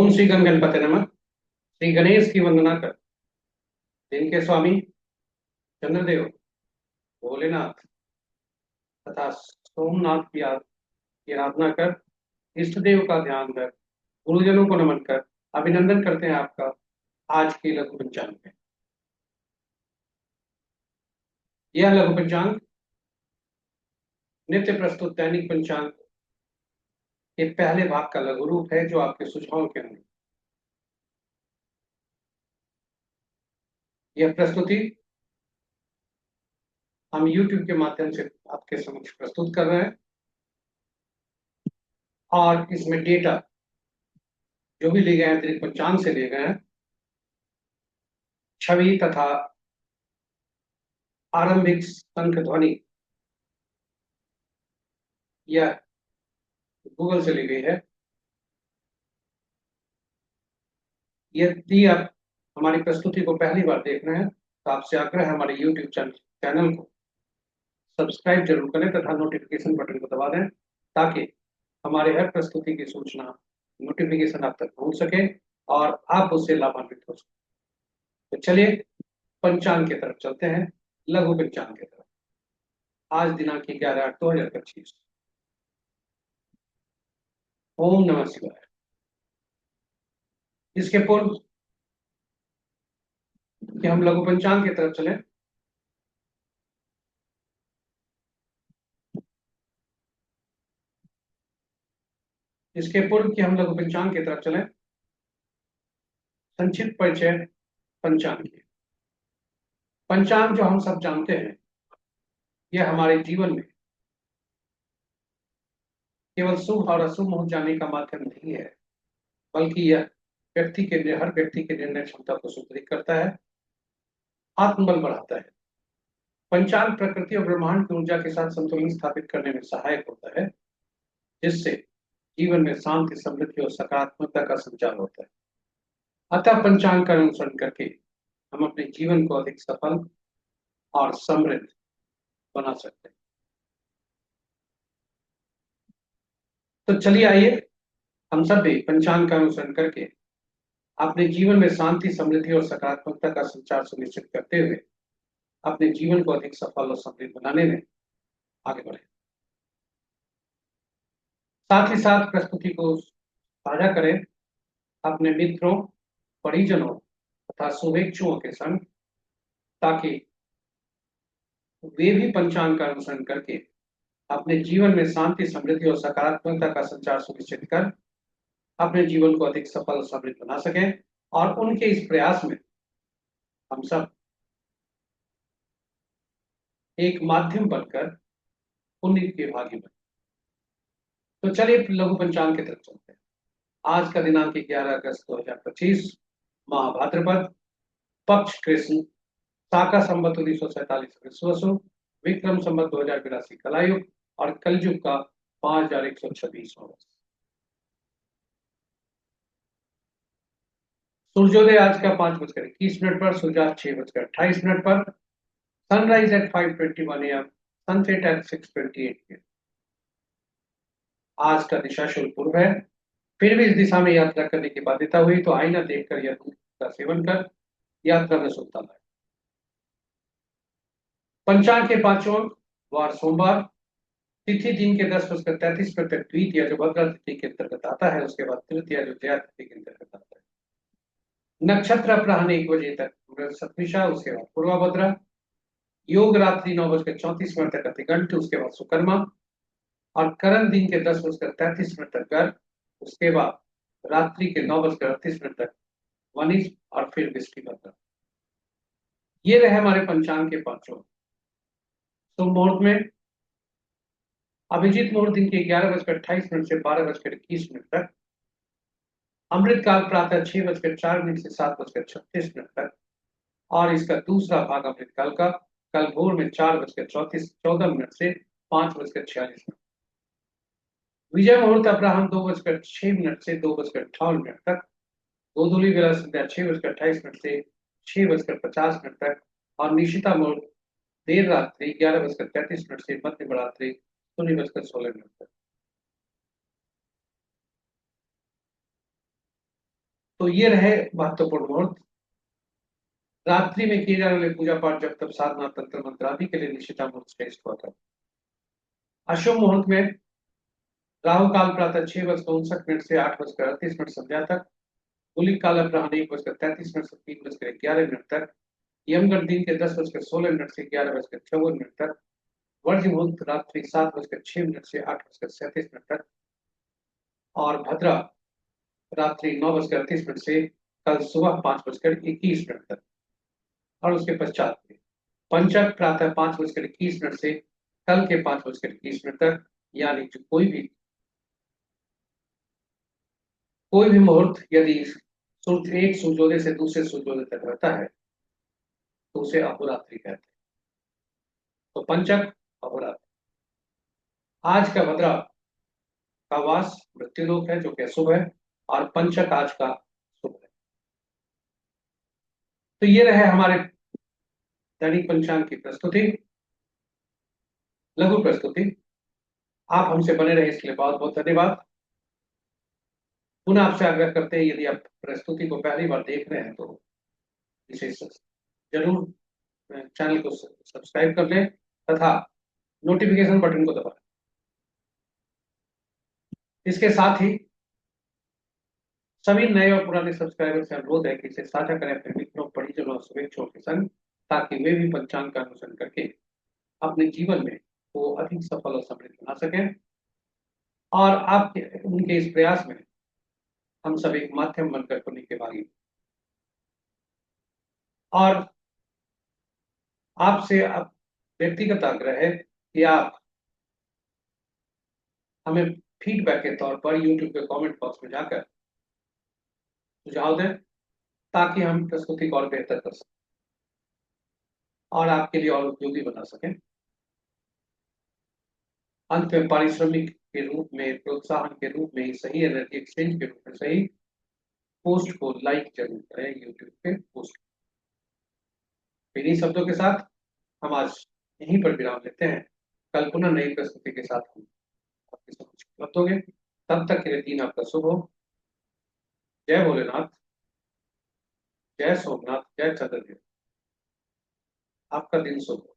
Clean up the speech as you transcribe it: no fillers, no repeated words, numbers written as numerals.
ओम श्री गण गणपति नमः। श्री गणेश की वंदना कर, दिन के स्वामी चंद्रदेव, भोलेनाथ तथा सोमनाथ की आराधना कर, इष्ट देव का ध्यान कर, गुरुजनों को नमन कर अभिनंदन करते हैं आपका आज की लघु पंचांग में। यह लघु पंचांग नित्य प्रस्तुत दैनिक पंचांग के पहले भाग का लघु रूप है, जो आपके सुझाव के अनुरूप। यह प्रस्तुति हम YouTube के माध्यम से आपके समक्ष प्रस्तुत कर रहे हैं, और इसमें डेटा जो भी लिए गए हैं दैनिक पंचांग से लिए गए हैं, छवि तथा आरंभिक शंख ध्वनि यह गूगल से ली गई है। यदि आप हमारी प्रस्तुति को पहली बार देख रहे हैं तो आपसे आग्रह है, हमारे YouTube चैनल को सब्सक्राइब जरूर करें तथा नोटिफिकेशन बटन को दबा दें, ताकि हमारे हर प्रस्तुति की सूचना नोटिफिकेशन आप तक पहुंच सके और आप उससे लाभान्वित हो सके। तो चलिए पंचांग की तरफ चलते हैं, लघु पंचांग की तरफ। आज दिनांक 11/8/2025। ओम नमः शिवाय। इसके पूर्व कि हम लघु पंचांग की तरफ चलें, लघु पंचांग की तरफ चलें, संक्षिप्त परिचय पंचांग की। पंचांग जो हम सब जानते हैं, यह हमारे जीवन में केवल शुभ और अशुभ मुहूर्त जानने का माध्यम नहीं है, बल्कि यह हर व्यक्ति के निर्णय क्षमता को सुदृढ़ करता है, आत्मबल बढ़ाता है। पंचांग प्रकृति और ब्रह्मांड की ऊर्जा के साथ संतुलन स्थापित करने में सहायक होता है, जिससे जीवन में शांति, समृद्धि और सकारात्मकता का संचार होता है। अतः पंचांग का अनुसरण करके हम अपने जीवन को अधिक सफल और समृद्ध बना सकते हैं। तो चलिए आइए हम सब भी पंचांग का अनुसरण करके अपने जीवन में शांति, समृद्धि और सकारात्मकता का संचार सुनिश्चित करते हुए अपने जीवन को अधिक सफल और समृद्ध बनाने में आगे बढ़े। साथ ही साथ प्रस्तुति को साझा करें अपने मित्रों, परिजनों तथा शुभेच्छुओं के संग, ताकि वे भी पंचांग का अनुसरण करके अपने जीवन में शांति, समृद्धि और सकारात्मकता का संचार सुनिश्चित कर अपने जीवन को अधिक सफल और समृद्ध बना सकें, और उनके इस प्रयास में हम सब एक माध्यम बनकर पुण्य के भागी बने। तो चलिए लघु पंचांग की तरफ चलते हैं। आज का दिनांक 11 अगस्त 2025, माह भाद्रपद, पक्ष कृष्ण, शाका संवत 1947 विश्वसु, विक्रम संवत 2082 कलायुग और कलयुग का 5126 वर्ष। सूर्योदय आज का 5:21 पर, सूर्यास्त 6:28 पर, sunrise at 5:21 AM, sunset at 6:28 PM। आज का दिशा शुभ पूर्व है। फिर भी इस दिशा में यात्रा करने की बाध्यता हुई तो आईना देखकर या दूध का सेवन कर यात्रा में शुभता लाए। पंचांग के पांचों वार सोमवार, तिथि दिन के 10:33 तक द्वितीय जो भद्रा तिथि के अंतर्गत आता है, उसके बाद तृतीय जो जया तिथि के अंतर्गत आता है। नक्षत्र अपराह्न 1 बजे तक सतभिषा, उसके बाद पूर्वा भद्रा। योग रात्रि 9:34 तक अतिगंठ, उसके बाद सुकर्मा। और करण दिन के 10:33 तक गर्भ, उसके बाद रात्रि के 9:38 तक वनिज और फिर विष्टिभद्रा। ये रहे हमारे पंचांग के पांचों। शुभ मुहूर्त में अभिजीत मुहूर्त दिन के 11:28 से 12:21 तक, अमृत काल प्रातः 6:04 से 7:36 तक, और इसका दूसरा भाग अमृत काल का कल भोर में 4:14 से 5:46। विजय मुहूर्त अपराह्न 2:06 से 2:58 तक, गोधूली बेला संध्या 6:28 से 6:50 तक, और निशिता मुहूर्त देर रात्रि 11:33 से मध्य रात्रि 0:16 तक। तो ये रहे महत्वपूर्ण मुहूर्त। रात्रि में किए जाने वाले पूजा पाठ, जब तब, साधना, तंत्र मंत्र आदि के लिए निश्चिता मुहूर्त श्रेष्ठ होता है। अशुभ मुहूर्त में राहु काल प्रातः 6:59 से 8:38 संध्या तक, गुलिक काल अपराह्न 1:33 से 3:11 तक, यमगढ़ दिन के 10:16 से 11:54 तक, वर्ज मुहूर्त रात्रि 7:06 से 8:37 तक, और भद्रा रात्रि 9:38 से कल सुबह 5:21 तक। और उसके पश्चात में पंचक प्रातः 5:21 से कल के 5:21 तक, यानी जो कोई भी मुहूर्त यदि एक सूर्योदय से दूसरे सूर्योदय तक रहता है तो उसे अहोरात्रि कहते हैं। तो पंचक, अहोरात्रि। आज का भद्रा का वास मृत्युलोक है, जो कि अशुभ है, और पंचक आज का शुभ है। तो ये रहे हमारे दैनिक पंचांग की प्रस्तुति, लघु प्रस्तुति। आप हमसे बने रहे इसके लिए बहुत बहुत धन्यवाद। पुनः आपसे आग्रह करते हैं, यदि आप प्रस्तुति को पहली बार देख रहे हैं तो इसे जरूर चैनल को सब्सक्राइब कर लें तथा नोटिफिकेशन बटन को दबाएं। इसके साथ ही सभी नए और पुराने सब्सक्राइबर से अनुरोध है कि इसे साझा करें अपने मित्रों, परिजनों और शुभेच्छुओं के संग, ताकि वे भी पंचांग का अनुसरण करके अपने जीवन में वो अधिक सफल और समृद्ध बना सकें। और आपके उनके इस प्रयास में हम सब एक माध्यम बनकर पुण्य के भागी। और आपसे अब व्यक्तिगत आग्रह है कि आप हमें फीडबैक के तौर पर यूट्यूब के कमेंट बॉक्स में जाकर सुझाव दें, ताकि हम प्रस्तुति को और बेहतर कर सकें और आपके लिए और उपयोगी बना सकें। अंत में पारिश्रमिक के रूप में, प्रोत्साहन के रूप में, सही एनर्जी एक्सचेंज के रूप में सही, पोस्ट को लाइक जरूर करें यूट्यूब पे पोस्ट। इन्हीं शब्दों के साथ हम आज यहीं पर विराम लेते हैं। कल पुनः नई प्रस्तुति के साथ हम आपके समक्ष उपलब्ध होंगे। तब तक के लिए दिन आपका शुभ हो। जय भोलेनाथ, जय सोमनाथ, जय चंद्रदेव। आपका दिन शुभ हो।